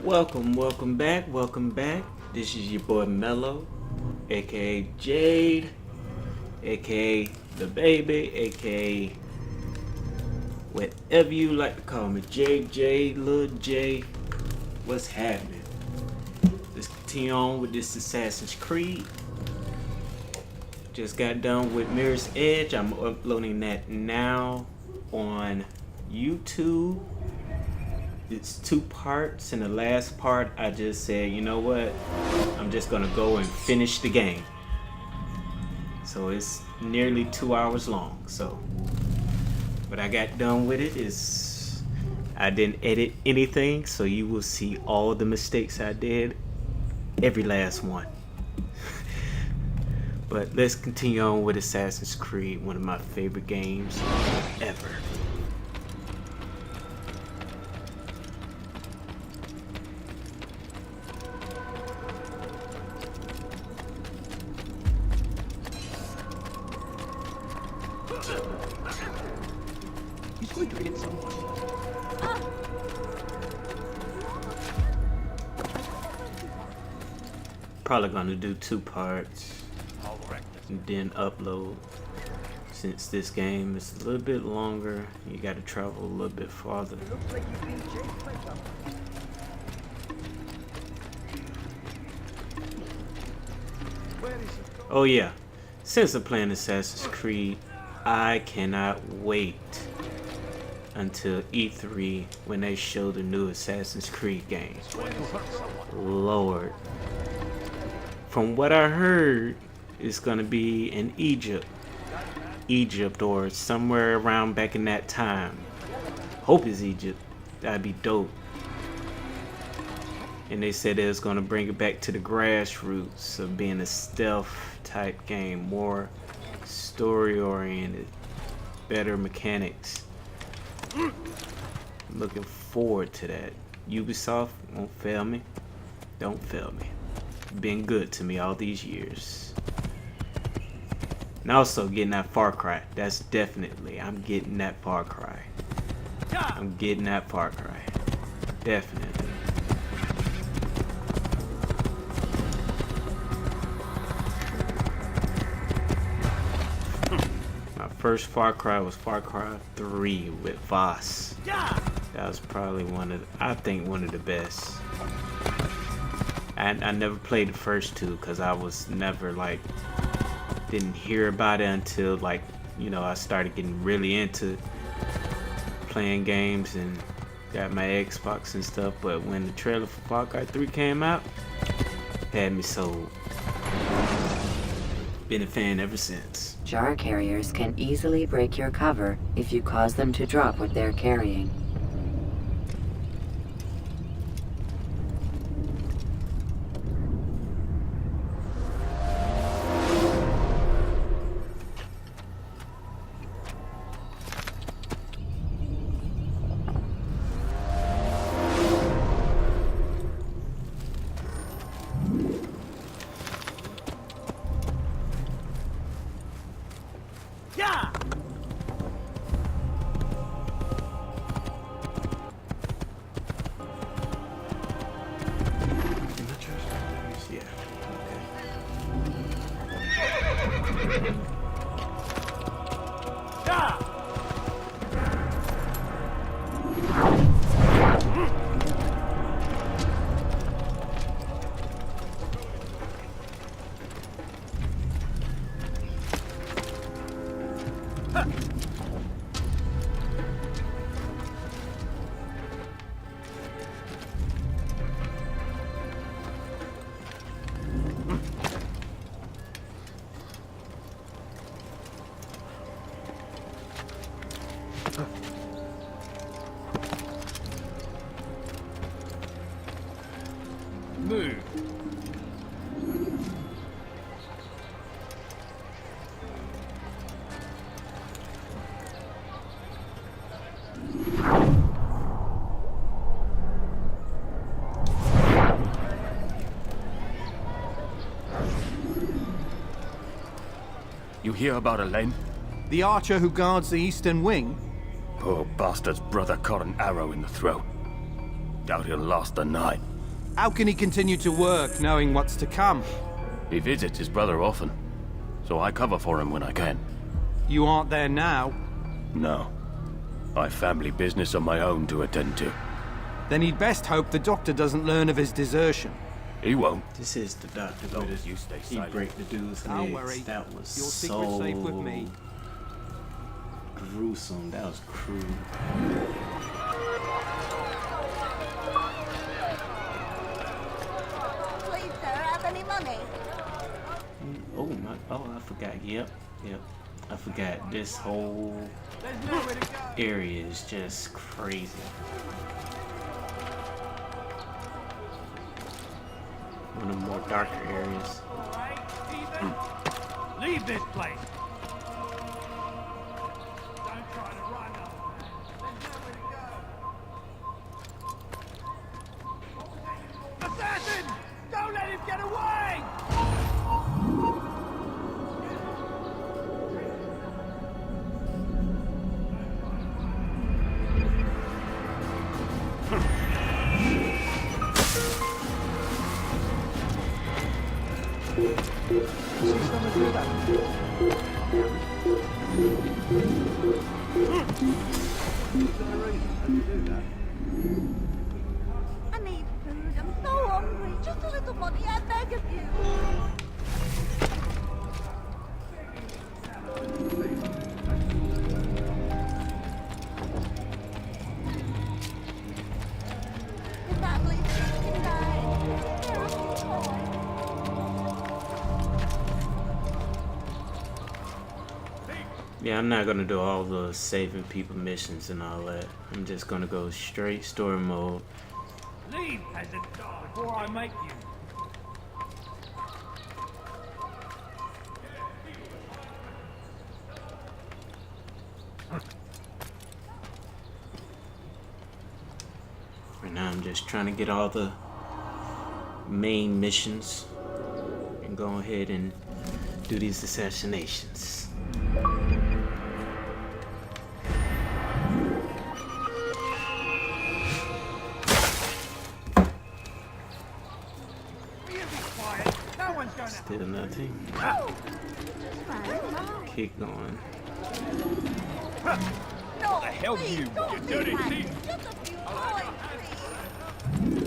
Welcome back. This is your boy Mello, aka Jade, aka the baby, aka whatever you like to call me. J, Lil J. What's happening? Let's continue on with this Assassin's Creed. Just got done with Mirror's Edge. I'm uploading that now on YouTube. It's 2 parts. In the last part I just said, you know what, I'm just gonna go and finish the game. So it's nearly 2 hours long. So what I got done with it is I didn't edit anything, so you will see all the mistakes I did, every last one. But let's continue on with Assassin's Creed, one of my favorite games ever. He's going to hit someone. Probably gonna do 2 parts and then upload. Since this game is a little bit longer, you gotta travel a little bit farther. Looks like you've been chased by something. Where is he? Oh yeah, since I'm playing Assassin's Creed, I cannot wait until E3 when they show the new Assassin's Creed game. Lord. From what I heard, it's gonna be in Egypt or somewhere around back in that time. Hope it's Egypt. That'd be dope. And they said it was gonna bring it back to the grassroots of being a stealth type game, more story oriented, better mechanics. Looking forward to that. Ubisoft won't fail me. Don't fail me. Been good to me all these years. And also getting that Far Cry. That's definitely, I'm getting that Far Cry. I'm getting that Far Cry. Definitely. My first Far Cry was Far Cry 3 with Voss. That was probably one of the best. I never played the first 2 because I was never like, didn't hear about it until like, you know, I started getting really into playing games and got my Xbox and stuff. But when the trailer for Far Cry 3 came out, had me sold. Been a fan ever since. Jar carriers can easily break your cover if you cause them to drop what they're carrying. Move. You hear about Elaine? The archer who guards the eastern wing? Poor bastard's brother caught an arrow in the throat. Doubt he'll last the night. How can he continue to work knowing what's to come? He visits his brother often, so I cover for him when I can. You aren't there now. No. I've family business of my own to attend to. Then he'd best hope the doctor doesn't learn of his desertion. He won't. This is the doctor. As long as you stay He silent. break the dude's Don't legs. worry. That was Your so secret's safe with me. gruesome. That was cruel. Please, sir, have any money? Oh my! Oh, I forgot. Yep. I forgot. This whole area is just crazy. One of the more darker areas. Leave this place. Don't try to run off. There's nowhere to go. Assassin! Don't let him get away! I need food. I'm so hungry. Just a little money, I beg of you. Your family's sick and dying. They're asking for it. Yeah, I'm not gonna do all the saving people missions and all that. I'm just gonna go straight story mode. Leave, peasant, before I make you. Right now I'm just trying to get all the main missions and go ahead and do these assassinations. You be quiet. No one's going to... Still nothing. Keep going. No, the hell please, you don't want? do You dirty that. thief. Just a few coins, please.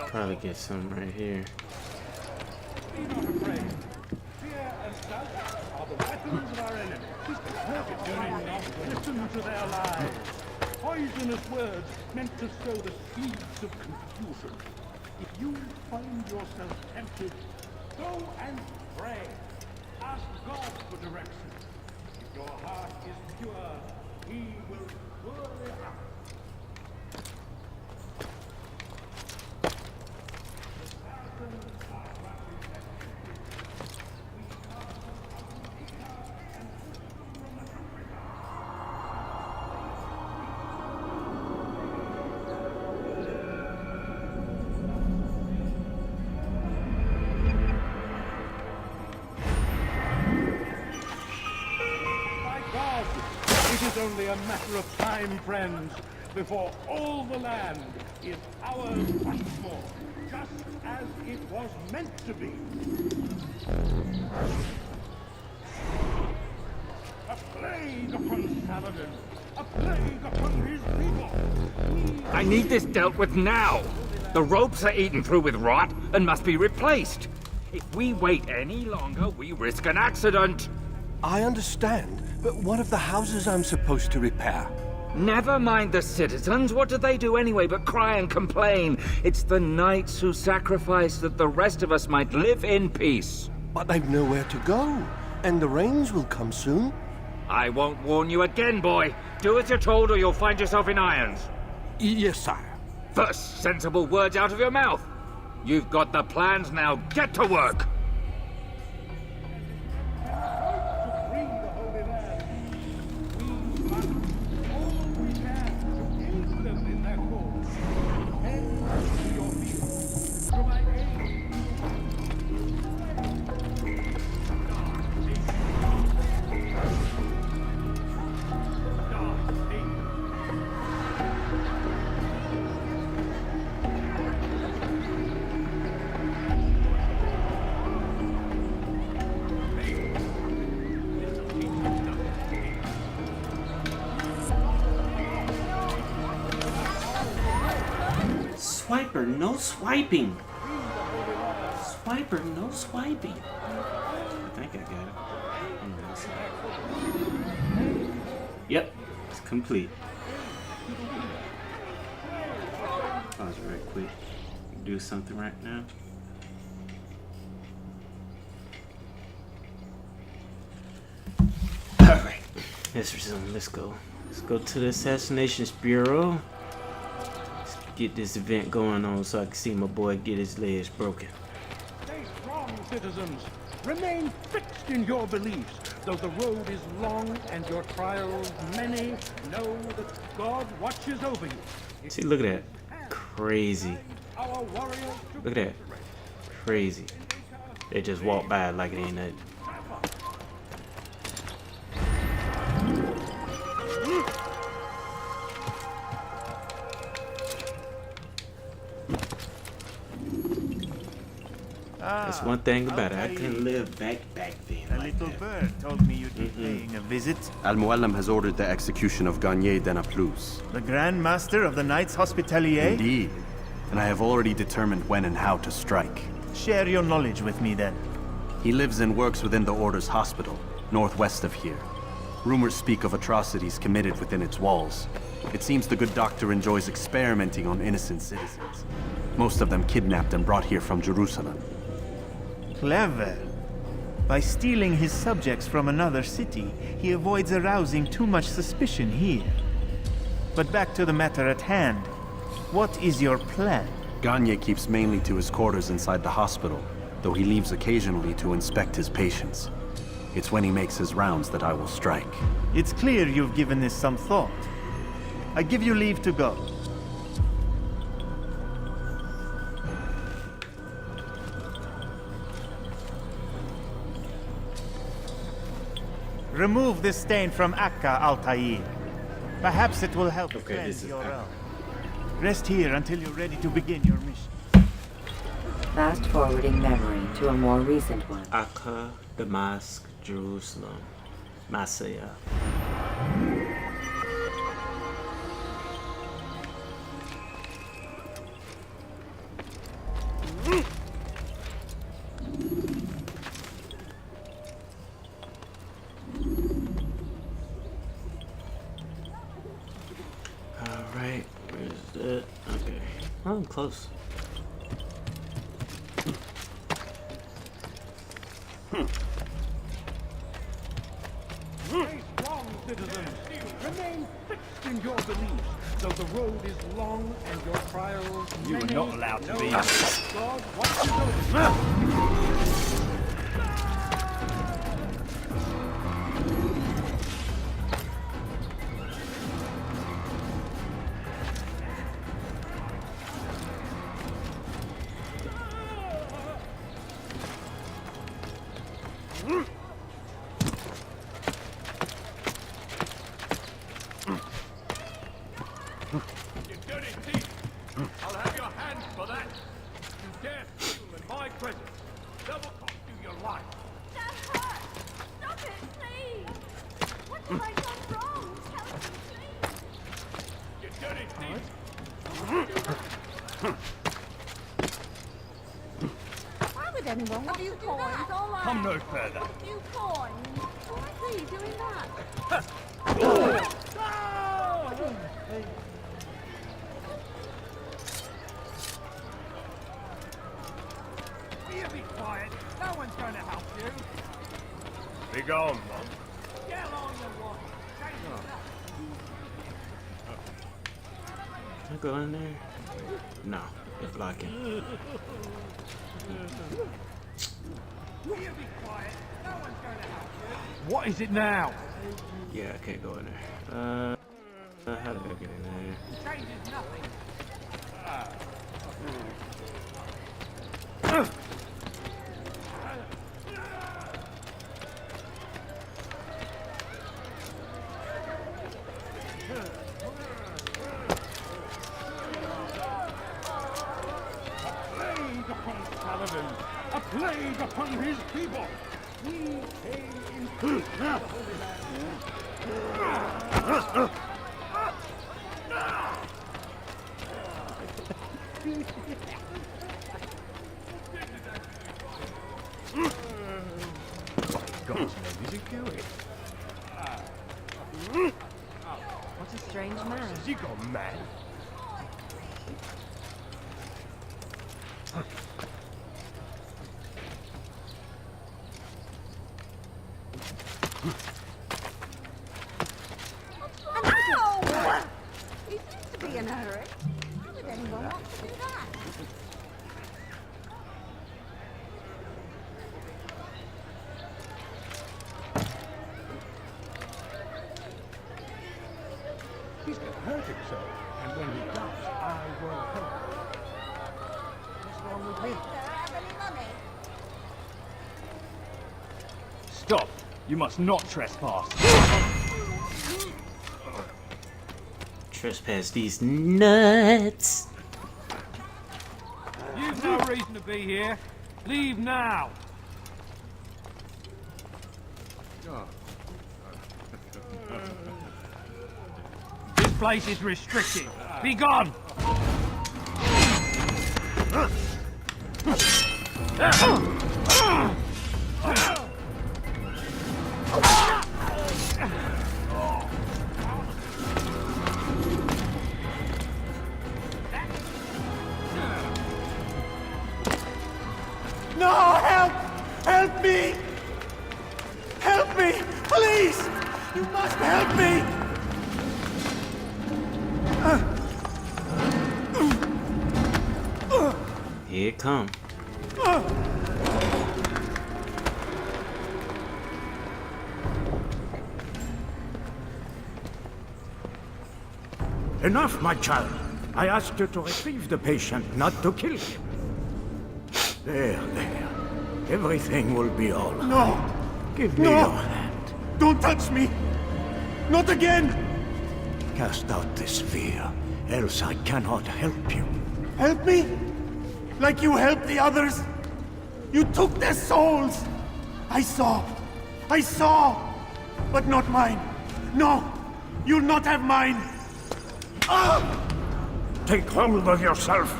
Probably get some right here. Be not afraid. Fear and doubt are the weapons of our enemies. Doing not listen to their lies. Poisonous words meant to sow the seeds of confusion. If you find yourself tempted, go and pray. Ask God for direction. If your heart is pure, He will surely act. By God, it is only a matter of time, friends, before all the land is ours once more, just as it was meant to be. A plague upon Saladin, a plague upon his people. I need this dealt with now. The ropes are eaten through with rot and must be replaced. If we wait any longer, we risk an accident. I understand, but what of the houses I'm supposed to repair? Never mind the citizens. What do they do anyway but cry and complain? It's the knights who sacrifice that the rest of us might live in peace. But they've nowhere to go, and the rains will come soon. I won't warn you again, boy. Do as you're told or you'll find yourself in irons. Yes, sire. First, sensible words out of your mouth. You've got the plans now. Get to work. To free the Holy Land, we must do all we can to aid them in their cause. Head to your field, to my aid. Swiper, no swiping. Swiper, no swiping. I think I got it. Yep, it's complete. Pause it right quick. Do something right now. Alright, let's resume. Let's go. Let's go to the Assassinations Bureau. Let's get this event going on so I can see my boy get his legs broken. Stay strong, citizens. Remain fixed in your beliefs. Though the road is long and your trials many, know that God watches over you. See, look at that. Crazy. Our warriors to Look at that. Crazy. They just walk by like it ain't nothing. That's one thing about it. I couldn't live back then. A like little that. bird told me you'd be paying a visit. Al-Muallim has ordered the execution of Garnier de Naplouse. The Grand Master of the Knights Hospitalier? Indeed. And I have already determined when and how to strike. Share your knowledge with me then. He lives and works within the Order's hospital, northwest of here. Rumors speak of atrocities committed within its walls. It seems the good doctor enjoys experimenting on innocent citizens. Most of them kidnapped and brought here from Jerusalem. Clever. By stealing his subjects from another city, he avoids arousing too much suspicion here. But back to the matter at hand. What is your plan? Garnier keeps mainly to his quarters inside the hospital, though he leaves occasionally to inspect his patients. It's when he makes his rounds that I will strike. It's clear you've given this some thought. I give you leave to go. Remove this stain from Akka, Altair. Perhaps it will help Okay, cleanse this is your Akka. realm. Rest here until you're ready to begin your mission. Fast forwarding memory to a more recent one. Akka, Damascus, Jerusalem, Messiah. Alright, where's that? Okay. Oh, I'm close. Stay strong, citizens. Remain fixed in your beliefs. Though the road is long and your trials many, You are not allowed to be know that God watches over you. You dirty thief! I'll have your hands for that! You dare steal in my presence! That will cost you your life! That hurts! Stop it, please! What have I done wrong? Tell me, please! You dirty thief! Why would anyone want to do that? All right. Come no further! A few coins. Why are you doing that? You be quiet. No one's going to help you. Be gone, Mom. Get on your one. Can I go in there? No, they're blocking. You be quiet. No one's going to help you. What is it now? Yeah, I can't go in there. How did I get in there? Changes nothing. Plague upon Saladin! A plague upon his people! We came in peace to the Holy Land. God's name is it going? What a strange man. Has he gone mad? Ow! He seems to be in a hurry. Why would anyone want to do that? He's going to hurt himself, and when he does, I will help. What's wrong with me? Don't have any money. Stop! You must not trespass. Trespass these nuts. You've no reason to be here. Leave now. This place is restricted. Be gone! No, help! Help me! Help me! Please! You must help me! Here it come. Enough, my child. I asked you to retrieve the patient, not to kill him. There. Everything will be all right. No! Give me No! your hand. Don't touch me! Not again! Cast out this fear, else I cannot help you. Help me? Like you helped the others? You took their souls! I saw! But not mine! No! You'll not have mine! Ah! Take hold of yourself.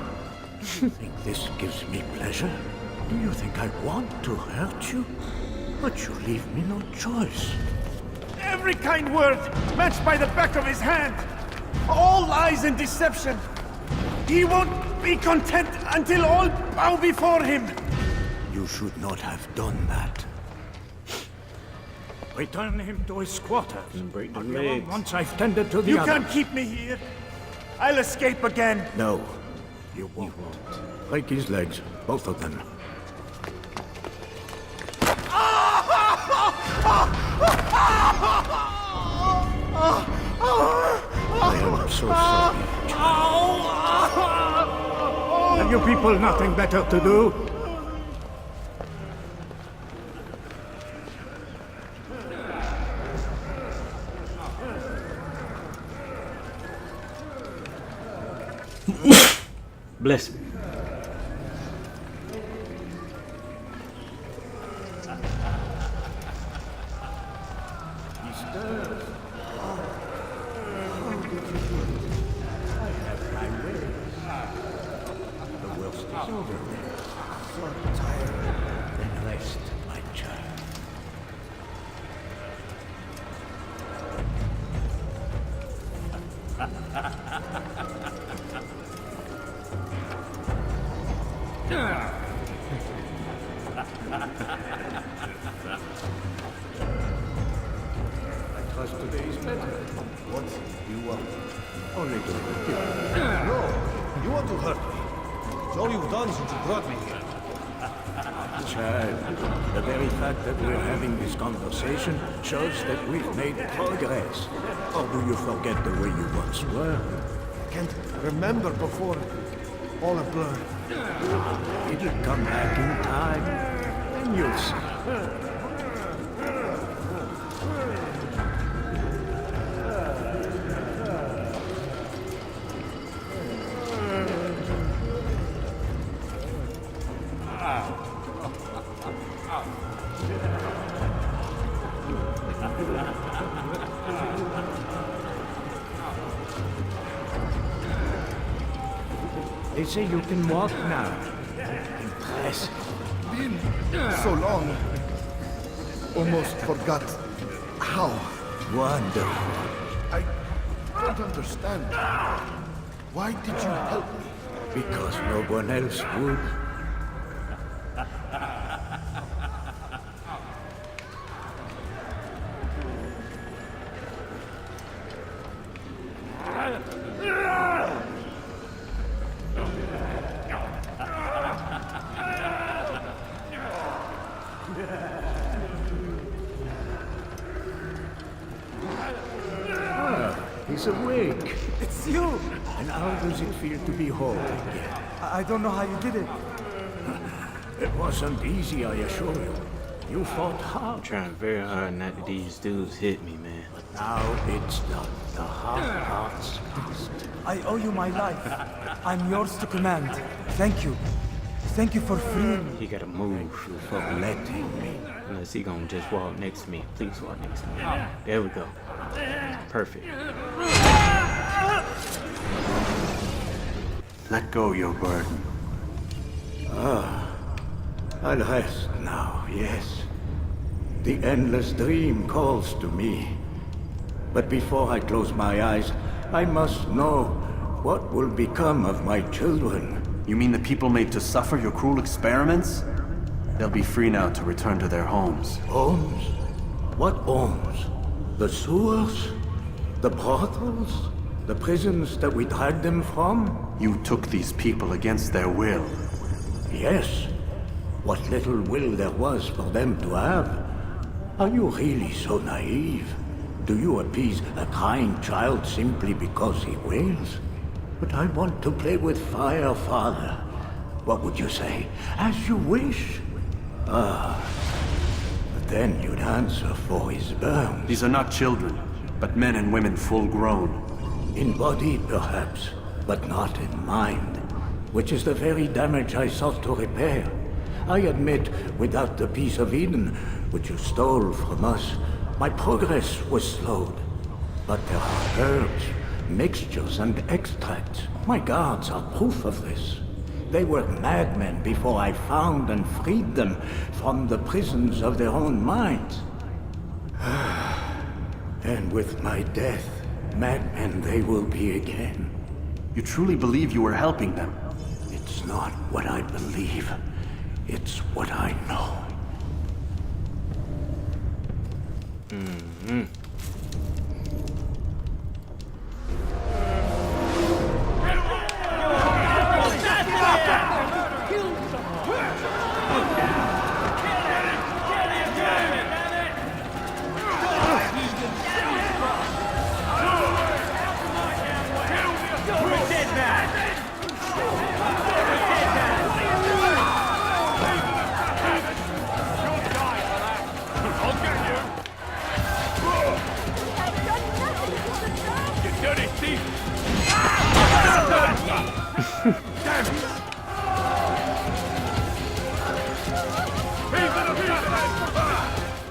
Do you think this gives me pleasure? Do you think I want to hurt you? But you leave me no choice. Every kind word matched by the back of his hand! All lies and deception! He won't be content until all bow before him! You should not have done that. Return him to his quarters. Break the I'll be along legs. once I've tended to the You other. can't keep me here! I'll escape again! No, you won't. Break his legs, both of them. I am so sorry. Have you people nothing better to do? Bless me. The worst is over. So tired. Then rest, my child. I trust today is better. What do you want? Only to hurt you. No, you want to hurt me. It's all you've done since you brought me here. Child, the very fact that we're having this conversation shows that we've made progress. Or do you forget the way you once were? I can't remember before all a blur. It'll come back in time, and you'll see. They say you can walk now. Impressive. Been so long. Almost forgot how. Wonderful. I don't understand. Why did you help me? Because no one else would. He's awake. It's you! And how does it feel to be whole again? I don't know how you did it. It wasn't easy, I assure you. You fought hard. I'm trying very hard not to these dudes hit me, man. Now it's done. The hard part's past. I owe you my life. I'm yours to command. Thank you. Thank you for freeing me. He gotta move. For letting me. Unless he gonna just walk next to me. Please walk next to me. There we go. Perfect. Let go your burden. I'll rest now, yes. The endless dream calls to me. But before I close my eyes, I must know what will become of my children. You mean the people made to suffer your cruel experiments? They'll be free now to return to their homes. Homes? What homes? The sewers? The brothels? The prisons that we dragged them from? You took these people against their will. Yes. What little will there was for them to have. Are you really so naive? Do you appease a crying child simply because he wails? But I want to play with fire, Father. What would you say? As you wish. But then you'd answer for his burns. These are not children, but men and women full grown. In body, perhaps, but not in mind. Which is the very damage I sought to repair. I admit, without the piece of Eden, which you stole from us, my progress was slowed. But there are herbs, mixtures, and extracts. My guards are proof of this. They were madmen before I found and freed them from the prisons of their own minds. And with my death, madmen they will be again. You truly believe you were helping them? It's not what I believe. It's what I know.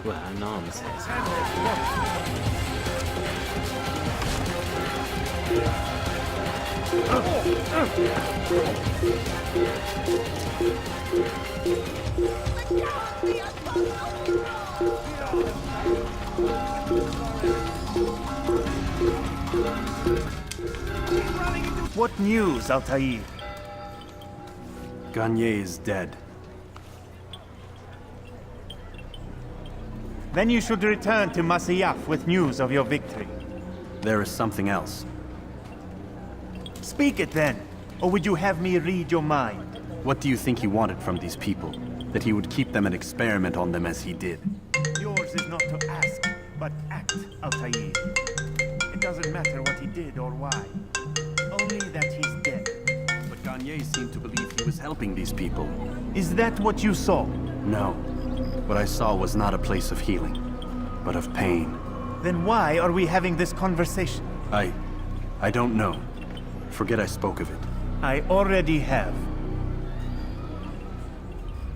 Well, I know I'm assassin. What news, Altair? Garnier is dead. Then you should return to Masyaf with news of your victory. There is something else. Speak it then, or would you have me read your mind? What do you think he wanted from these people? That he would keep them and experiment on them as he did? Yours is not to ask, but act, Altair. It doesn't matter what he did or why. Only that he's dead. But Garnier seemed to believe he was helping these people. Is that what you saw? No. What I saw was not a place of healing, but of pain. Then why are we having this conversation? I don't know. Forget I spoke of it. I already have.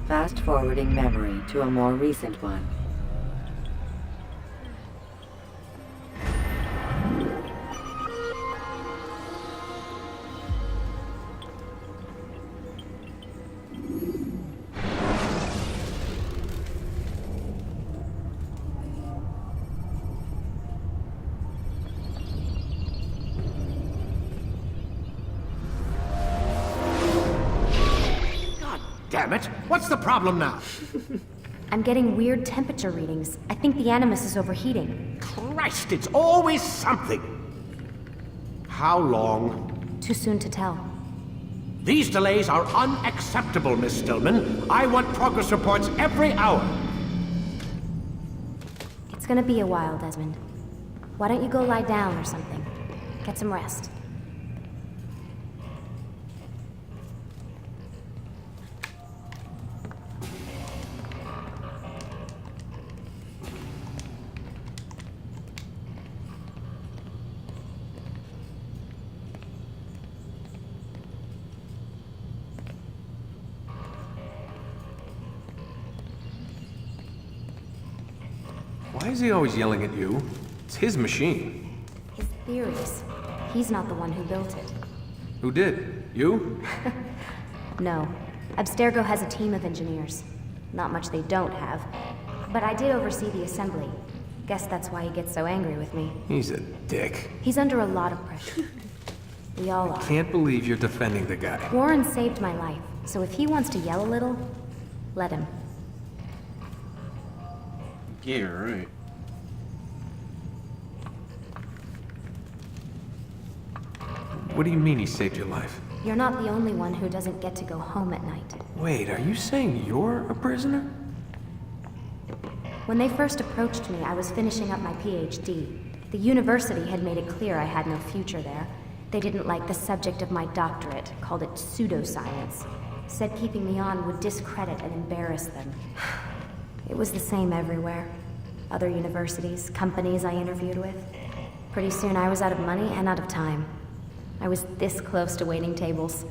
Fast-forwarding memory to a more recent one. damn it! What's the problem now? I'm getting weird temperature readings. I think the Animus is overheating. Christ, it's always something! How long? Too soon to tell. These delays are unacceptable, Miss Stillman. I want progress reports every hour. It's gonna be a while, Desmond. Why don't you go lie down or something? Get some rest. Why is he always yelling at you? It's his machine. His theories. He's not the one who built it. Who did? You? No. Abstergo has a team of engineers. Not much they don't have. But I did oversee the assembly. Guess that's why he gets so angry with me. He's a dick. He's under a lot of pressure. We all are. Can't believe you're defending the guy. Warren saved my life, so if he wants to yell a little, let him. Yeah, right. What do you mean he saved your life? You're not the only one who doesn't get to go home at night. Wait, are you saying you're a prisoner? When they first approached me, I was finishing up my PhD. The university had made it clear I had no future there. They didn't like the subject of my doctorate, called it pseudoscience. Said keeping me on would discredit and embarrass them. It was the same everywhere. Other universities, companies I interviewed with. Pretty soon I was out of money and out of time. I was this close to waiting tables.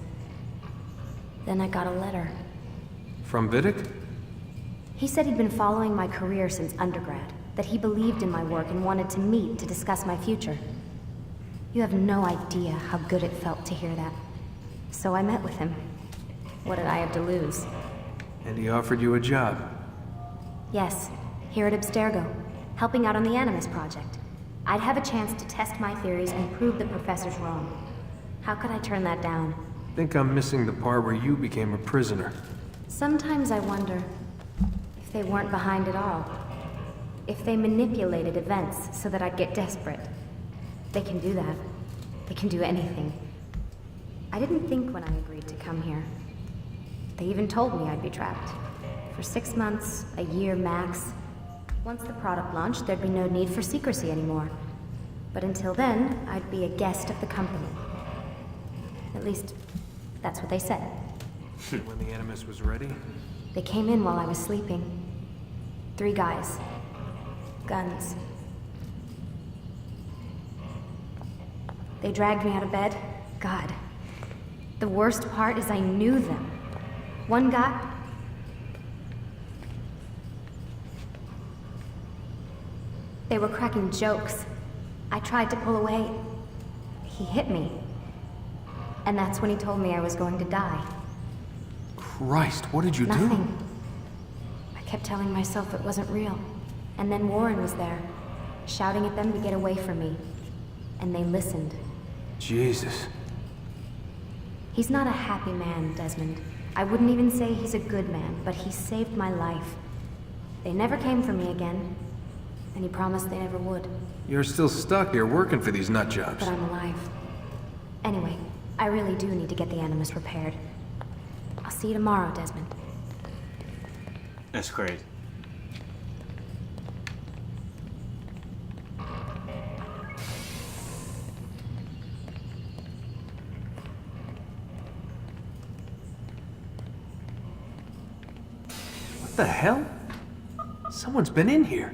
Then I got a letter. From Vidic? He said he'd been following my career since undergrad, that he believed in my work and wanted to meet to discuss my future. You have no idea how good it felt to hear that. So I met with him. What did I have to lose? And he offered you a job. Yes, here at Abstergo, helping out on the Animus project. I'd have a chance to test my theories and prove the professor's wrong. How could I turn that down? I think I'm missing the part where you became a prisoner. Sometimes I wonder if they weren't behind it all. If they manipulated events so that I'd get desperate. They can do that. They can do anything. I didn't think when I agreed to come here. They even told me I'd be trapped. For 6 months, a year max. Once the product launched, there'd be no need for secrecy anymore. But until then, I'd be a guest of the company. At least, that's what they said. When the Animus was ready? They came in while I was sleeping. 3 guys. Guns. They dragged me out of bed. God. The worst part is I knew them. One guy... They were cracking jokes. I tried to pull away. He hit me. And that's when he told me I was going to die. Christ, what did you do? Nothing. I kept telling myself it wasn't real. And then Warren was there, shouting at them to get away from me. And they listened. Jesus. He's not a happy man, Desmond. I wouldn't even say he's a good man, but he saved my life. They never came for me again. And he promised they never would. You're still stuck here working for these nut jobs. But I'm alive. Anyway, I really do need to get the Animus repaired. I'll see you tomorrow, Desmond. That's crazy. What the hell? Someone's been in here.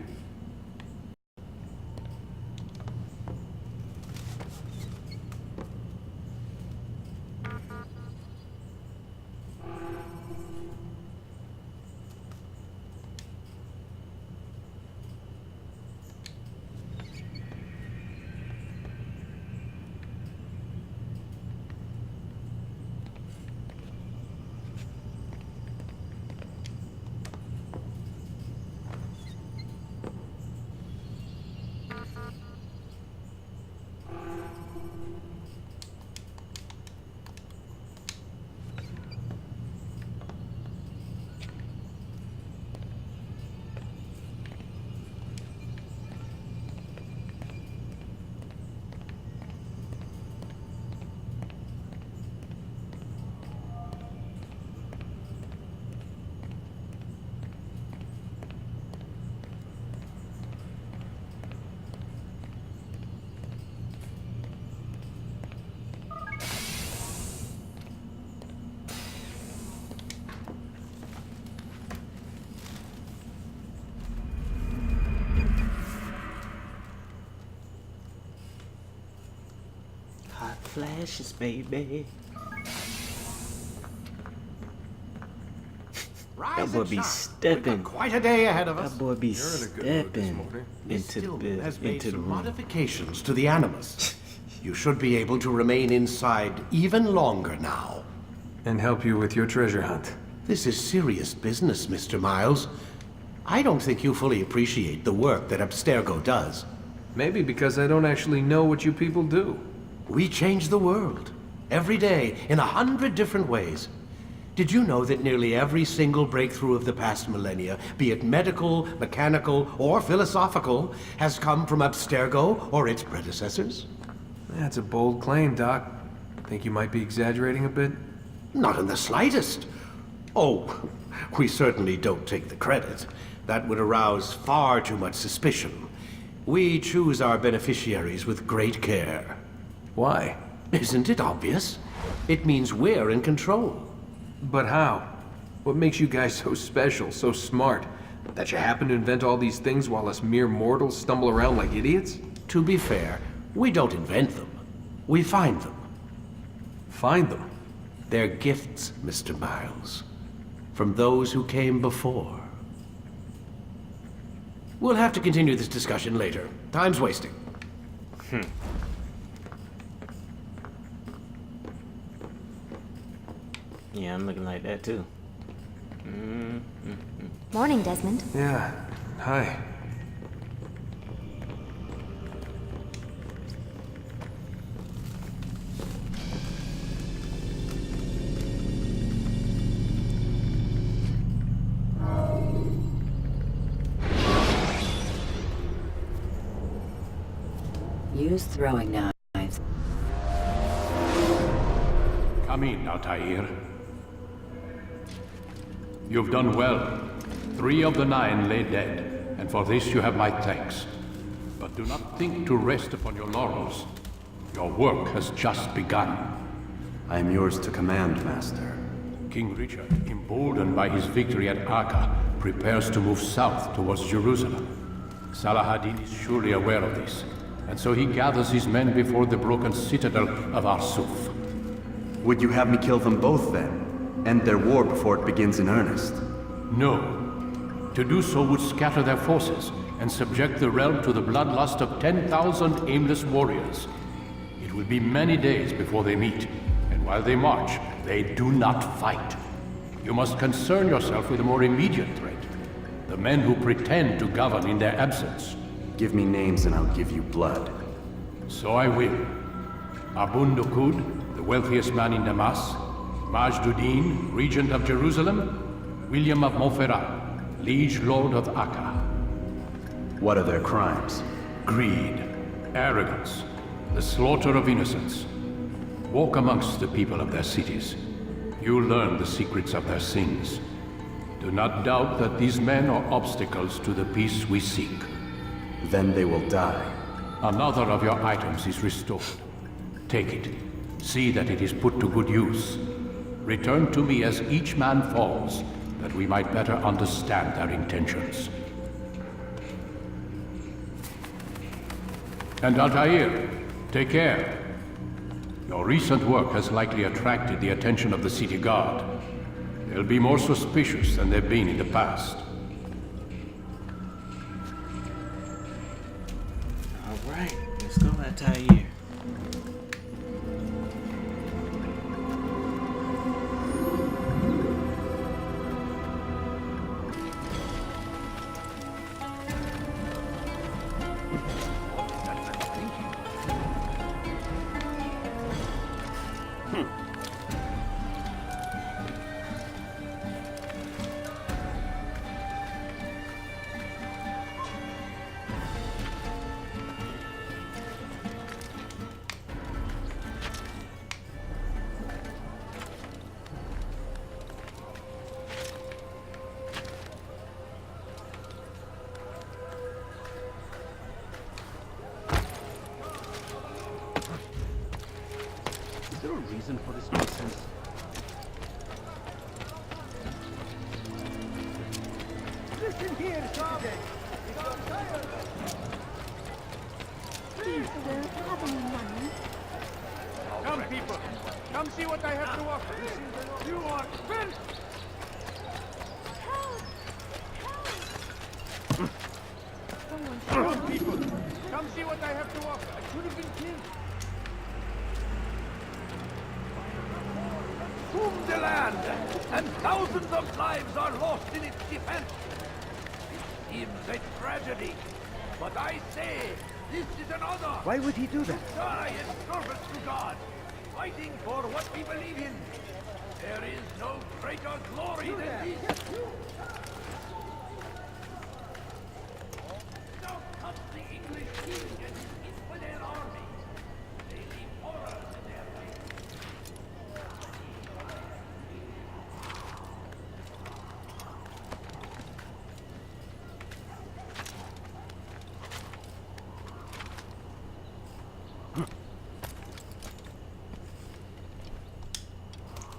flashes, baby. That boy be stepping. Quite a day ahead of us. That boy be stepping into the has made some room. modifications to the Animus. You should be able to remain inside even longer now. And help you with your treasure hunt. This is serious business, Mr. Miles. I don't think you fully appreciate the work that Abstergo does. Maybe because I don't actually know what you people do. We change the world. Every day, in 100 different ways. Did you know that nearly every single breakthrough of the past millennia, be it medical, mechanical, or philosophical, has come from Abstergo or its predecessors? That's a bold claim, Doc. Think you might be exaggerating a bit? Not in the slightest. Oh, we certainly don't take the credit. That would arouse far too much suspicion. We choose our beneficiaries with great care. Why? Isn't it obvious? It means we're in control. But how? What makes you guys so special, so smart? That you happen to invent all these things while us mere mortals stumble around like idiots? To be fair, we don't invent them. We find them. Find them? They're gifts, Mr. Miles. From those who came before. We'll have to continue this discussion later. Time's wasting. Yeah, I'm looking like that too. Morning, Desmond. Yeah. Hi. Use throwing knives. Come in, Altair. You've done well. 3 of the 9 lay dead, and for this you have my thanks. But do not think to rest upon your laurels. Your work has just begun. I am yours to command, Master. King Richard, emboldened by his victory at Acre, prepares to move south towards Jerusalem. Saladin is surely aware of this, and so he gathers his men before the broken citadel of Arsuf. Would you have me kill them both then? End their war before it begins in earnest? No. To do so would scatter their forces and subject the realm to the bloodlust of 10,000 aimless warriors. It will be many days before they meet, and while they march, they do not fight. You must concern yourself with a more immediate threat. The men who pretend to govern in their absence. Give me names and I'll give you blood. So I will. Abun Dukud, the wealthiest man in Damas. Majduddin, regent of Jerusalem. William of Montferrat, liege lord of Acre. What are their crimes? Greed, arrogance, the slaughter of innocents. Walk amongst the people of their cities. You'll learn the secrets of their sins. Do not doubt that these men are obstacles to the peace we seek. Then they will die. Another of your items is restored. Take it. See that it is put to good use. Return to me as each man falls, that we might better understand their intentions. And Altair, take care. Your recent work has likely attracted the attention of the city guard. They'll be more suspicious than they've been in the past. All right, let's go, Altair. Is there a reason for this nonsense? Listen here, Sergeant! Please, sir, have any money? Come, people. Come see what I have to offer. You are spent! Come, people. Come see what I have to offer. I could have been killed. Consume the land, and thousands of lives are lost in its defense. It seems a tragedy, but I say this is an honor. Why would he do that? Die in service to God, fighting for what we believe in. There is no greater glory than this. Now cut the English king and his infidel army. They leave horror in their wake.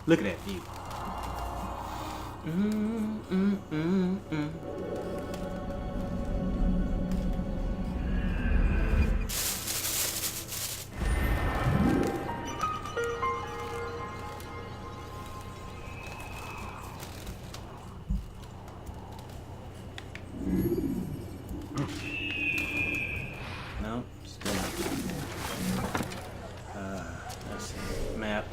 Look at that view. No, still not. Let's see. Map.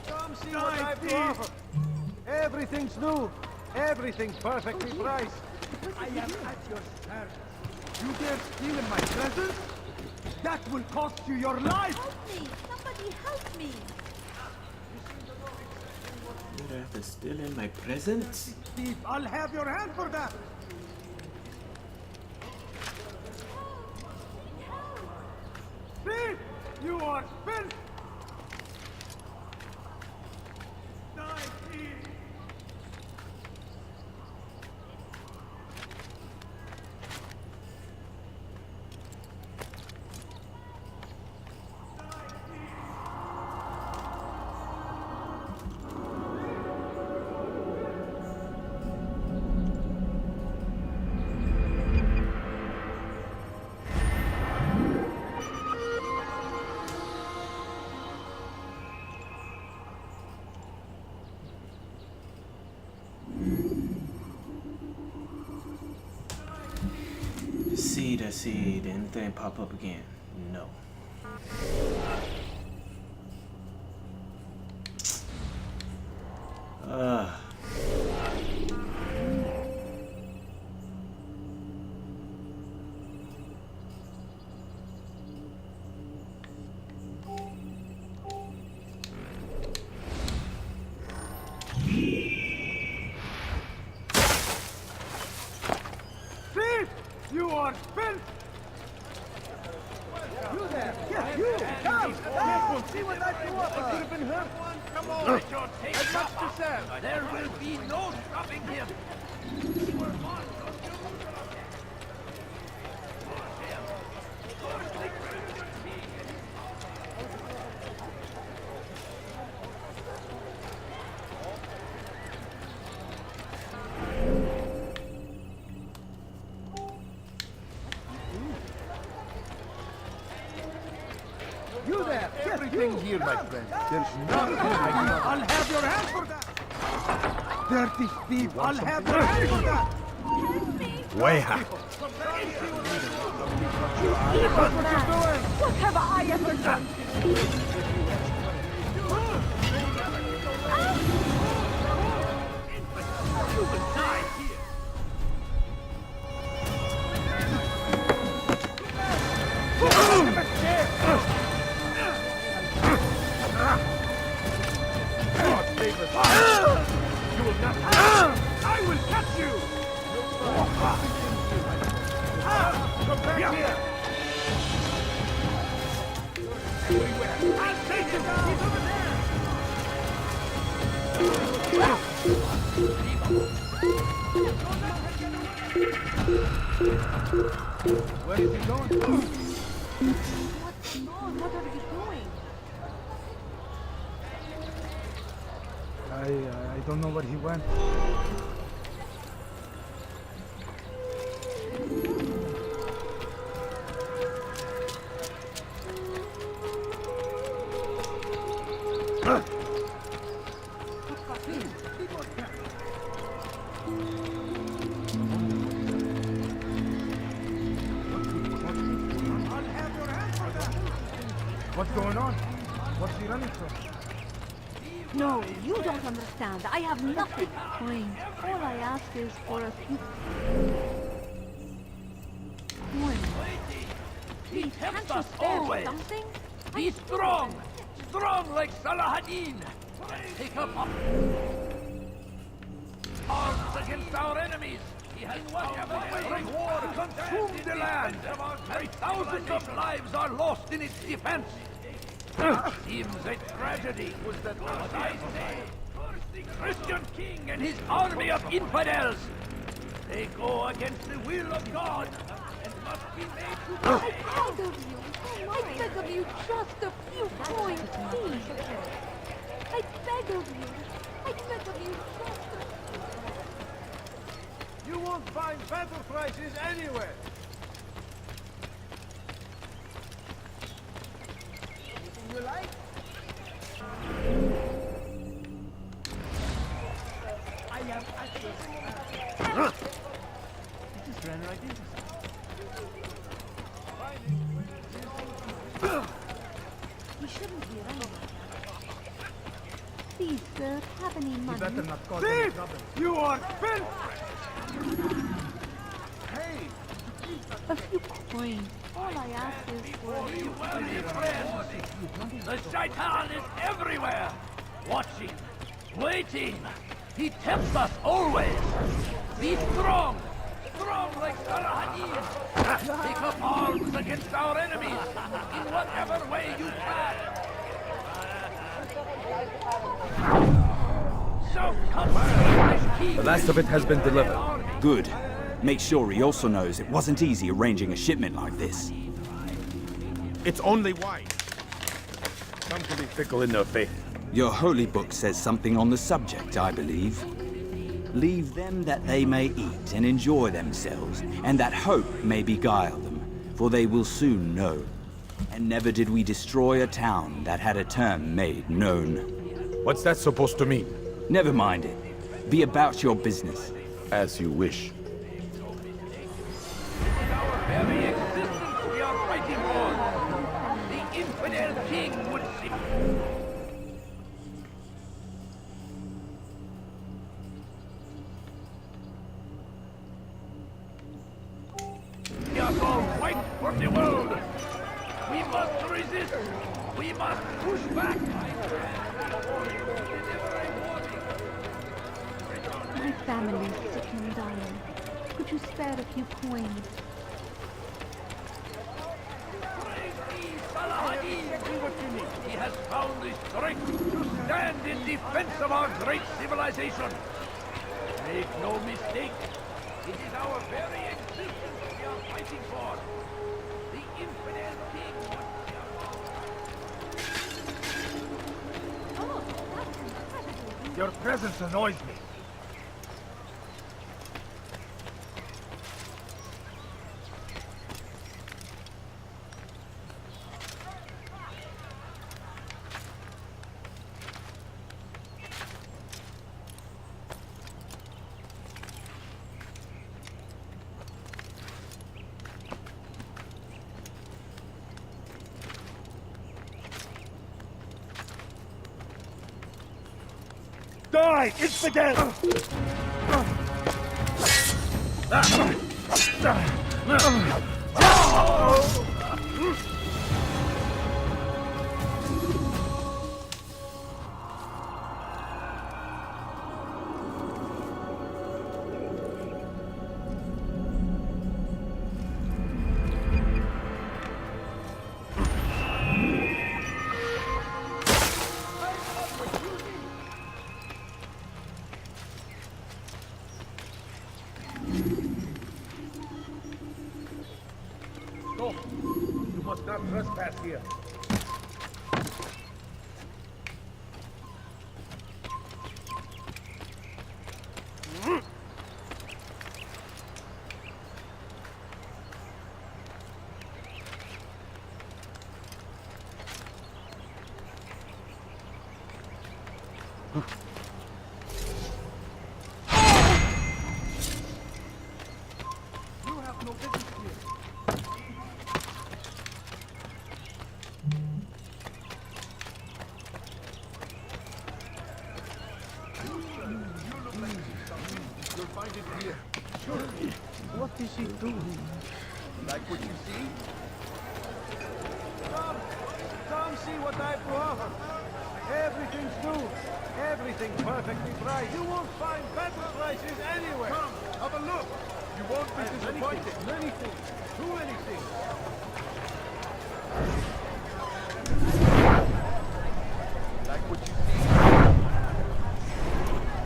Come see what I have to offer. Everything's new. Everything's perfectly priced. I am at your service. You dare steal in my presence? That will cost you your life! Help me! Somebody help me! You'd have to steal in my presence? Thief, I'll have your hand for that! Thief! You are spent! Die, thief! See, did anything pop up again? No. Thief! You are spent! You there! Yeah, you! Come! Careful! See what I do up! I could have been hurt. Come on, Richard, take As much cover. to serve. There will be no stopping him. You were lost. You there! Everything here, my friend. There's nothing I cannot. I'll have your hand for that! Dirty thief! I'll have your hand for that! Way hack. What have I ever done? You will die here. You will not I will catch you! Come back here! I'll take him! He's over there! Where is he going? What's wrong? What are you doing? I don't know where he went. What's going on? What's he running from? No, you don't understand. I have nothing. Queen, all I ask is for a few... Queen, He can't tempts you us spare always. something? Be strong! Strong like Salahadin! Take up arms against our enemies! He has whatever way war consumed the land! And thousands of lives are lost in its defense! Seems a tragedy was that what I say. The Christian king and his army of infidels! They go against the will of God and must be made to I beg of you. I beg of you just a few coins, please. I beg of you. I beg of you just a... You won't find better prices anywhere. Anything you like? I have access. He just ran right into something. We shouldn't be running. Please, sir, have any money? better not cause any trouble. You are filth! Hey! A few coins. All I ask is for a few coins. The Shaitan is everywhere! Watching, waiting! He tempts us always! Be strong! Strong like Salahadin! Take up arms against our enemies in whatever way you can! So come The last of it has been delivered. Good. Make sure he also knows it wasn't easy arranging a shipment like this. It's only wise. Some can be fickle in their faith. Your holy book says something on the subject, I believe. Leave them that they may eat and enjoy themselves, and that hope may beguile them, for they will soon know. And never did we destroy a town that had a term made known. What's that supposed to mean? Never mind it. Be about your business. As you wish. our very existence we are fighting for! The infidel king would see... We are going to fight for the world! We must resist! We must push back! My family is sick and dying. Could you spare a few coins? Salahadin, do what you need. He has found the strength to stand in defense of our great civilization. Make no mistake, it is our very existence we are fighting for. The infidel king would be Oh, that's incredible. Your presence annoys me. Die, infidel! here. You have no business here. You'll find it here. Surely. What is he doing? Like what you see? Come see what I have to offer. Everything's new. Everything's perfectly priced. You won't find better prices anywhere. Come, have a look. You won't be disappointed. Many things. Too many things. Like what you see?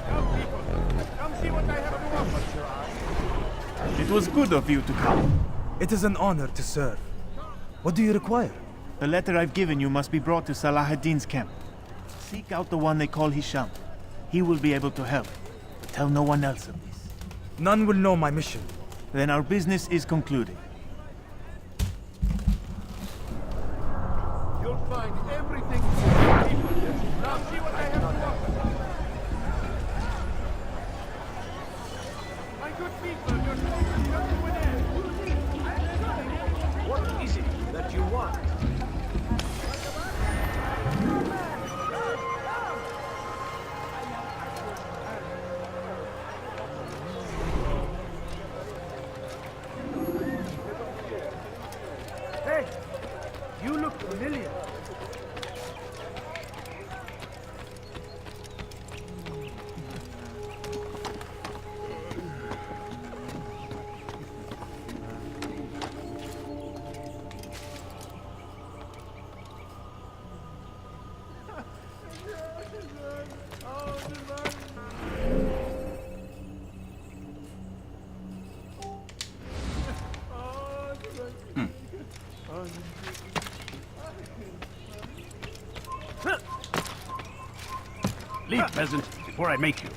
Come, people. Come see what I have to offer. It was good of you to come. It is an honor to serve. What do you require? The letter I've given you must be brought to Salah ad-Din's camp. Seek out the one they call Hisham. He will be able to help. But tell no one else of this. None will know my mission. Then our business is concluded. You'll find everything here. Now see what I have to offer. My good people, your souls have come to an end. What is it that you want? Hey, you look familiar. Leave, peasant, before I make you.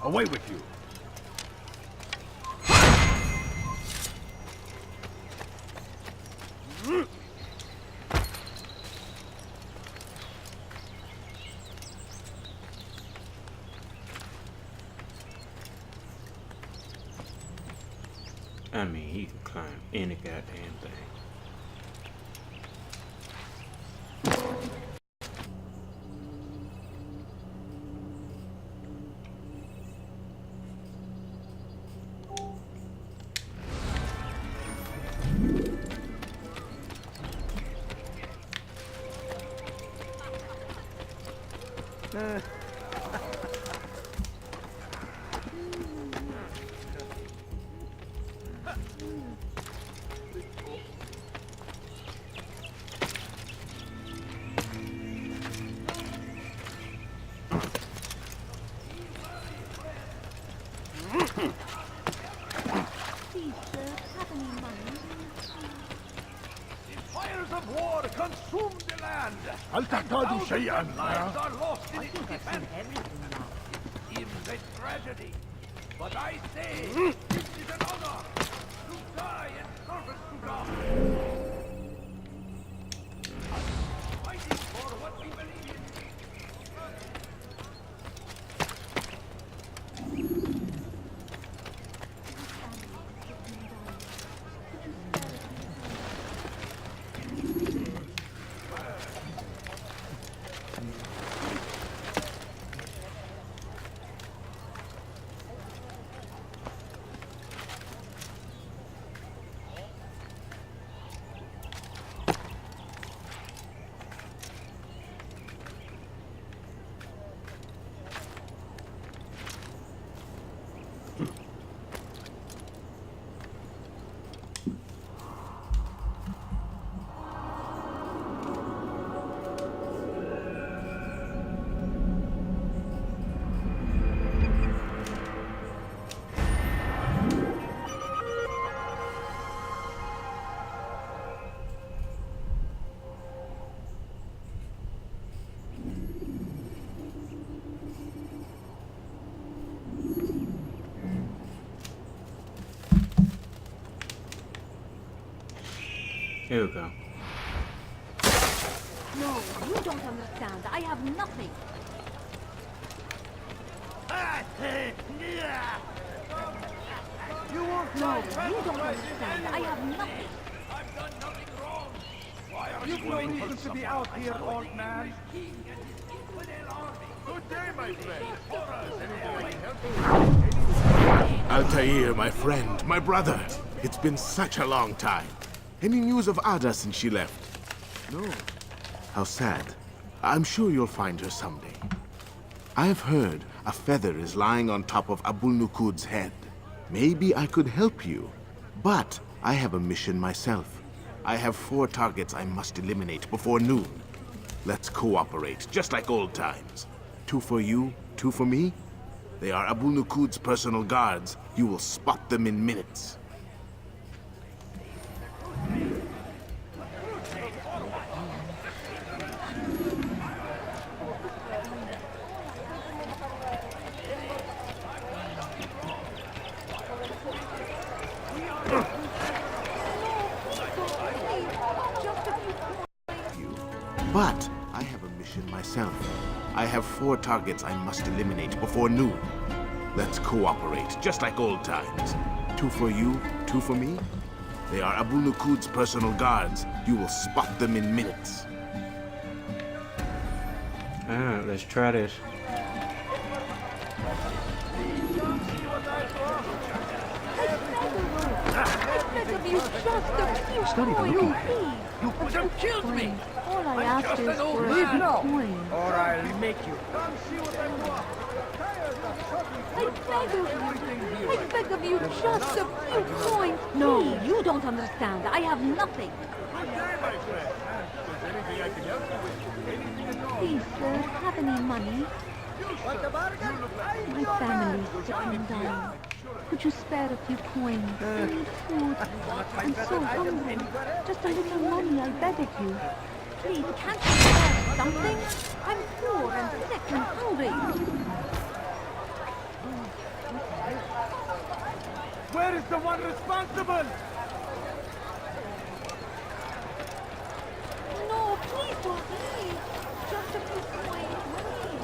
Away with you. I mean, he can climb any goddamn thing. Fires of war consume the land. هل تحتاج شيئا؟ Lives are lost in its defense. It seems a tragedy, but I say this is an honor to die in service to God. Fighting for what we believe in. Here we go. No, you don't understand. I have nothing. You won't No, try you don't sacrificing understand. I anyone. have nothing. I've done nothing wrong. Why are You've you no waiting reason to be out here, old man. Good day, my friend. Altair, my friend, my brother. It's been such a long time. Any news of Ada since she left? No. How sad. I'm sure you'll find her someday. I've heard a feather is lying on top of Abul Nukud's head. Maybe I could help you. But I have a mission myself. I have 4 targets I must eliminate before noon. Let's cooperate, just like old times. 2 for you, 2 for me. They are Abul Nukud's personal guards. You will spot them in minutes. But I have a mission myself. I have 4 targets I must eliminate before noon. Let's cooperate, just like old times. 2 for you, 2 for me. They are Abul Nukud's personal guards. You will spot them in minutes. Alright, let's try this. It's not even looking at it. You could have killed me. All I I'm asked just is an old for a man. few No. coins. Or I'll make you. I beg of you, just a few coins. No, you don't understand. I have nothing. Please, sir, have any money? My family's sick and dying. Could you spare a few coins? Food. I'm so hungry. Just a little money, I beg of you. Please, can't you spare something? I'm poor and sick and hungry. Where is the one responsible? No, please don't leave. Just a few coins, please.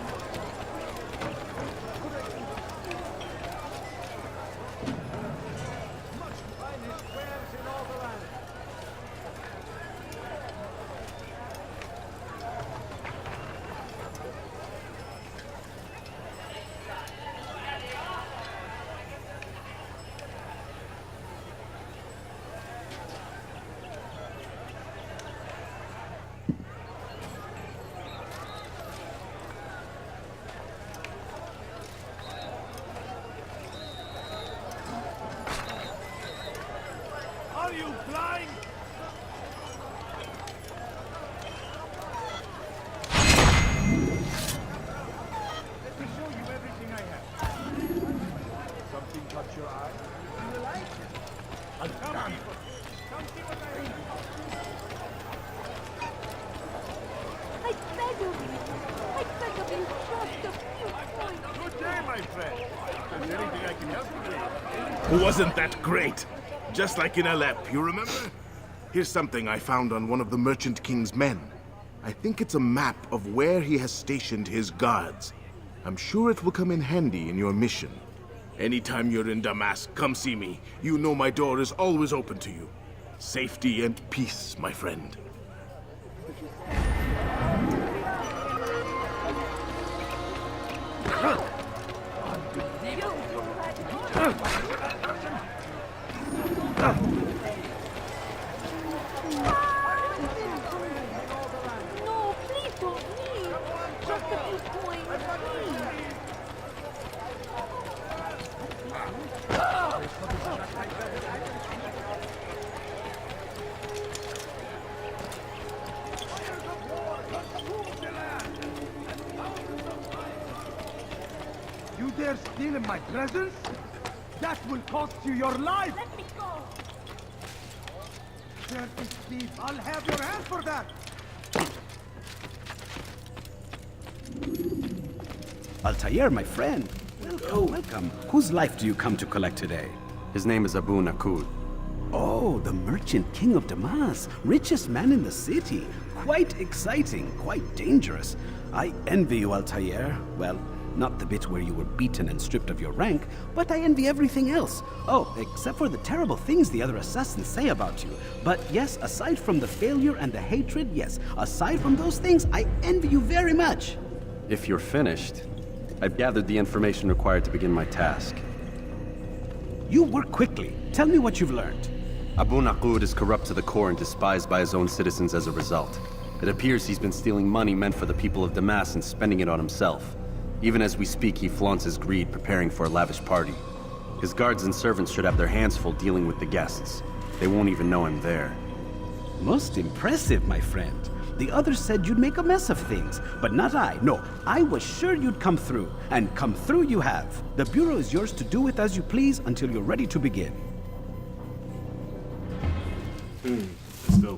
Are you blind? Let me show you everything I have. Something caught your eye? You like it? Come see what I have. I beg of you. I beg of you, just a few coins. Good day, my friend. If there's anything I can help you with. Wasn't that great? Just like in Alep, you remember? Here's something I found on one of the Merchant King's men. I think it's a map of where he has stationed his guards. I'm sure it will come in handy in your mission. Anytime you're in Damask, come see me. You know my door is always open to you. Safety and peace, my friend. No, please don't leave. Just a few coins, please. You dare steal in my presence? That will cost you your life! Let me go. Dirty thief, I'll have your hand for that! Altair, my friend. Welcome, welcome. Whose life do you come to collect today? His name is Abu Nakud. Oh, the merchant king of Damas, richest man in the city. Quite exciting, quite dangerous. I envy you, Altair. Well, not the bit where you were beaten and stripped of your rank, but I envy everything else. Oh, except for the terrible things the other assassins say about you. But yes, aside from the failure and the hatred, yes, aside from those things, I envy you very much. If you're finished, I've gathered the information required to begin my task. You work quickly. Tell me what you've learned. Abu Naqud is corrupt to the core and despised by his own citizens as a result. It appears he's been stealing money meant for the people of Damas and spending it on himself. Even as we speak, he flaunts his greed, preparing for a lavish party. His guards and servants should have their hands full dealing with the guests. They won't even know I'm there. Most impressive, my friend. The others said you'd make a mess of things, but not I. No, I was sure you'd come through, and come through you have. The Bureau is yours to do with as you please until you're ready to begin. Let's go.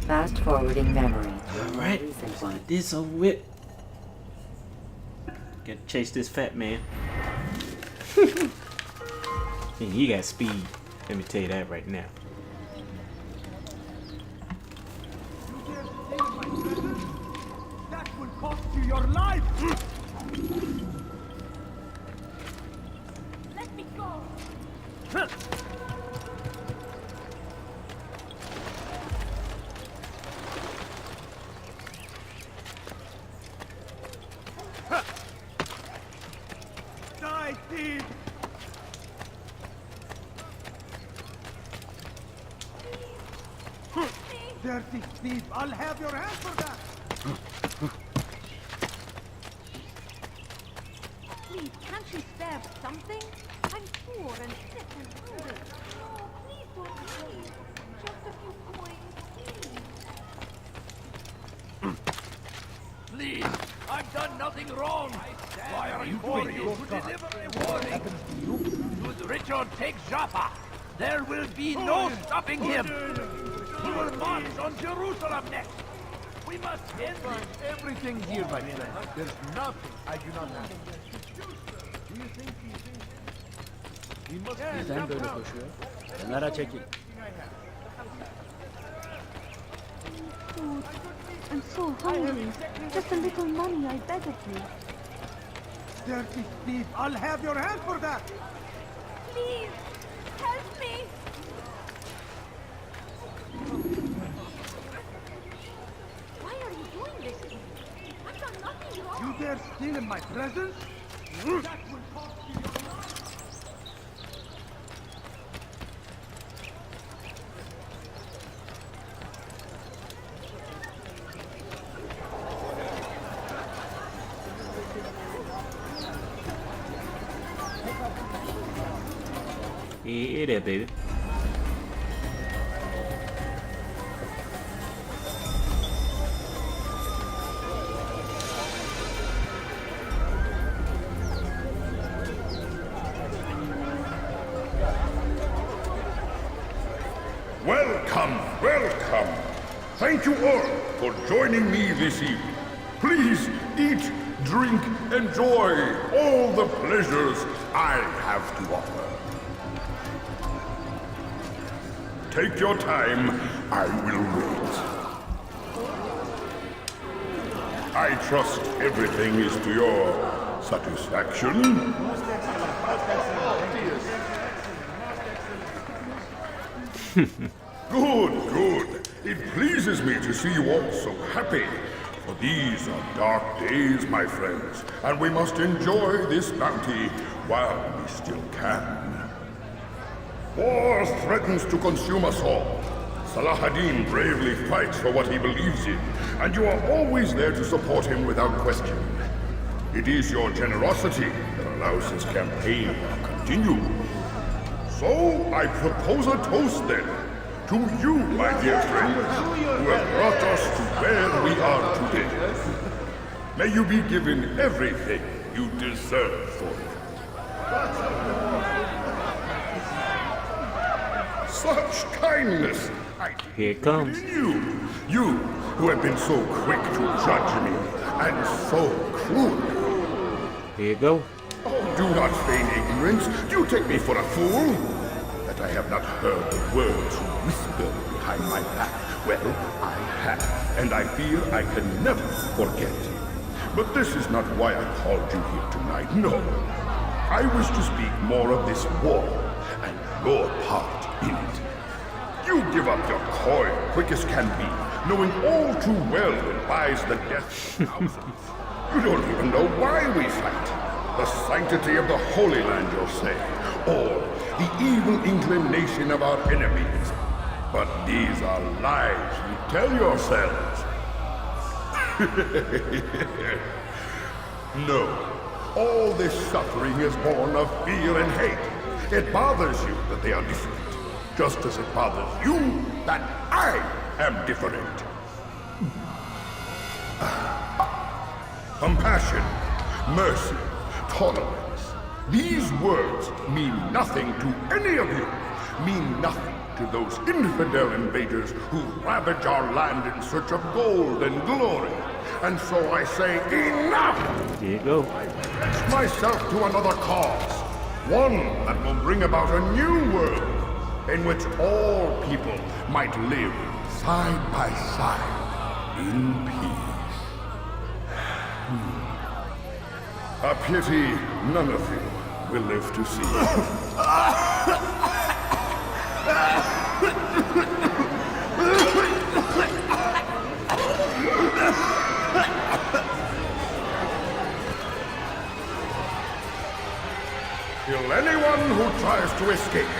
Fast forwarding memory. Alright, get this over with. Gotta chase this fat man. And he got speed. Let me tell you that right now. That will cost you your life! Let me go. Die, thief! Dirty thief! I'll have your hand for that! Please, can't you spare something? I'm poor and sick and hungry. No, please don't leave. Just a few coins, please. Please, I've done nothing wrong. Why are you calling you to deliver a warning? Should Richard take Jaffa, there will be no stopping him. He will march on Jerusalem next. We must end this. Everything here, my friend. There's nothing I do not have. Do you think he must Neden böyle koşuyor? Kenara çekil. Food. I'm so hungry. Just a little money, I beg of you. Dirty thief! I'll have your hand for that! Please, help me. Why are you doing this to me? I've done nothing wrong. You dare steal in my presence? That will cost you your life! Yeah, there, baby. Welcome, welcome. Thank you all for joining me this evening. Please eat, drink, enjoy all the pleasures I have to offer. Take your time, I will wait. I trust everything is to your satisfaction. Good, good. It pleases me to see you all so happy. For these are dark days, my friends, and we must enjoy this bounty while we still can. War threatens to consume us all. Salah ad-Din bravely fights for what he believes in, and you are always there to support him without question. It is your generosity that allows his campaign to continue. So, I propose a toast then, to you, my dear friends, who have brought us to where we are today. May you be given everything you deserve for it. Such kindness! Here it comes. You who have been so quick to judge me, and so cruel. Here you go. Oh, do not feign ignorance. Do you take me for a fool? That I have not heard the words you whisper behind my back. Well, I have, and I fear I can never forget. But this is not why I called you here tonight, no. I wish to speak more of this war, and your part in it. You give up your coin quick as can be, knowing all too well it buys the death of thousands. You don't even know why we fight. The sanctity of the Holy Land, you'll say, or the evil inclination of our enemies. But these are lies you tell yourselves. No, all this suffering is born of fear and hate. It bothers you that they are different, just as it bothers you that I am different. Compassion, mercy, tolerance. These words mean nothing to any of you, mean nothing to those infidel invaders who ravage our land in search of gold and glory. And so I say, enough! Here you go. I pledge myself to another cause, one that will bring about a new world, in which all people might live side by side in peace. A pity none of you will live to see. Kill anyone who tries to escape.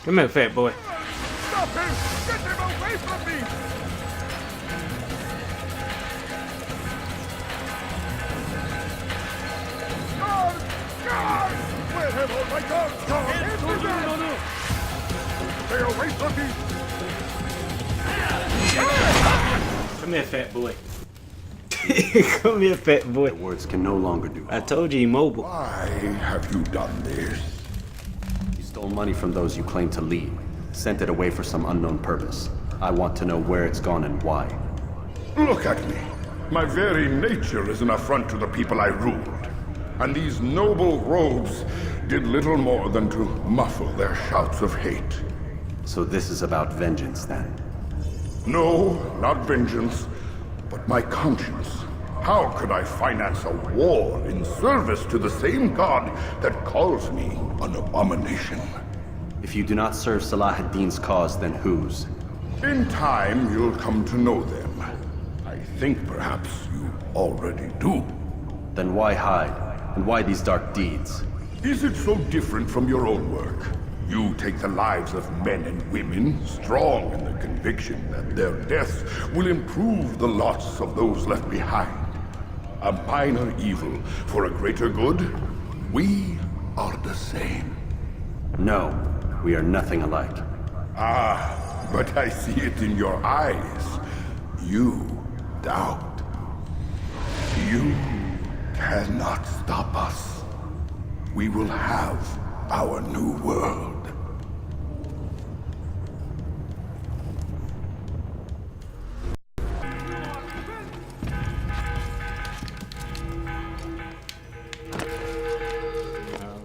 Come here, fat boy. Stop him! Get him away from me! Guard! Guard! Where have all my guards gone? Stay away from me! Come here, fat boy. Come here, fat boy. Words can no longer do. I told you, immobile. Why have you done this? You stole money from those you claim to lead, sent it away for some unknown purpose. I want to know where it's gone and why. Look at me. My very nature is an affront to the people I ruled. And these noble robes did little more than to muffle their shouts of hate. So this is about vengeance, then? No, not vengeance, but my conscience. How could I finance a war in service to the same god that calls me an abomination? If you do not serve Salah ad-Din's cause, then whose? In time, you'll come to know them. I think perhaps you already do. Then why hide? And why these dark deeds? Is it so different from your own work? You take the lives of men and women, strong in the conviction that their deaths will improve the lots of those left behind. a minor evil for a greater good? We are the same. No, we are nothing alike. Ah, but I see it in your eyes. You doubt. You cannot stop us. We will have our new world.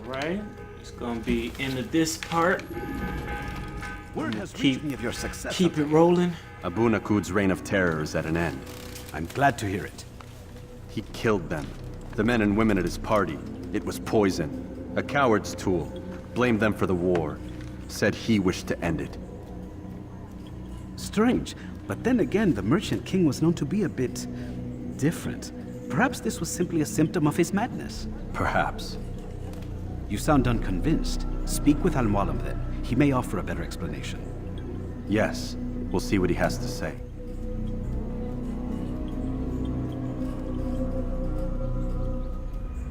Alright, it's gonna be into this part. Word has reached me of your success. Keep it rolling. Abu Nakud's reign of terror is at an end. I'm glad to hear it. He killed them. The men and women at his party. It was poison. A coward's tool. Blamed them for the war. Said he wished to end it. Strange, but then again, the Merchant King was known to be a bit different. Perhaps this was simply a symptom of his madness. Perhaps. You sound unconvinced. Speak with Al-Mualim then. He may offer a better explanation. Yes, we'll see what he has to say.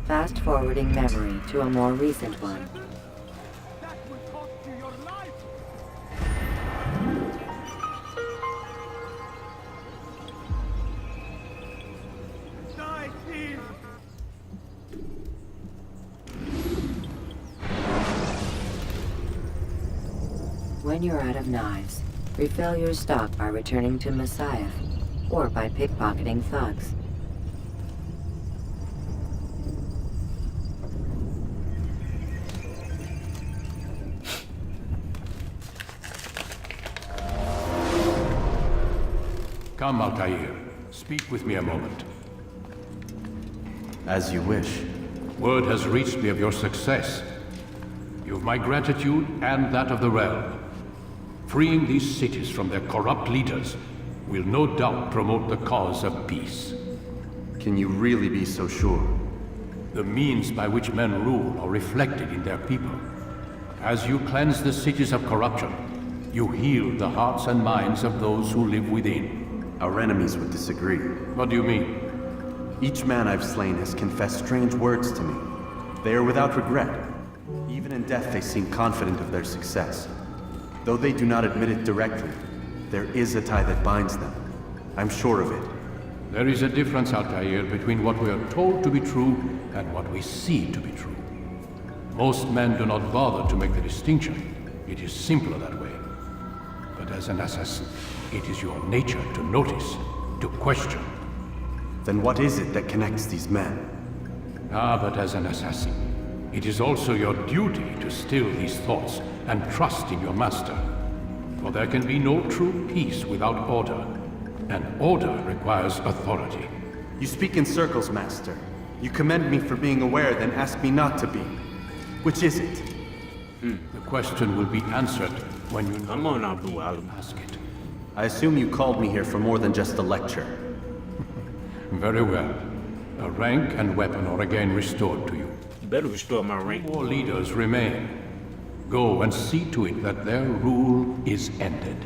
Fast-forwarding memory to a more recent one. When you're out of knives, refill your stock by returning to Messiah, or by pickpocketing thugs. Come, Altair. Speak with me a moment. As you wish. Word has reached me of your success. You've my gratitude and that of the realm. Freeing these cities from their corrupt leaders will no doubt promote the cause of peace. Can you really be so sure? The means by which men rule are reflected in their people. As you cleanse the cities of corruption, you heal the hearts and minds of those who live within. Our enemies would disagree. What do you mean? Each man I've slain has confessed strange words to me. They are without regret. Even in death they seem confident of their success. Though they do not admit it directly, there is a tie that binds them. I'm sure of it. There is a difference, Altair, between what we are told to be true and what we see to be true. Most men do not bother to make the distinction. It is simpler that way. But as an assassin, it is your nature to notice, to question. Then what is it that connects these men? Ah, but as an assassin, it is also your duty to still these thoughts and trust in your master. For there can be no true peace without order, and order requires authority. You speak in circles, Master. You commend me for being aware, then ask me not to be. Which is it? The question will be answered when you Come on, Abu Alim. Ask it. I assume you called me here for more than just a lecture. Very well. A rank and weapon are again restored to you. You better restore my rank. More leaders remain. Go and see to it that their rule is ended.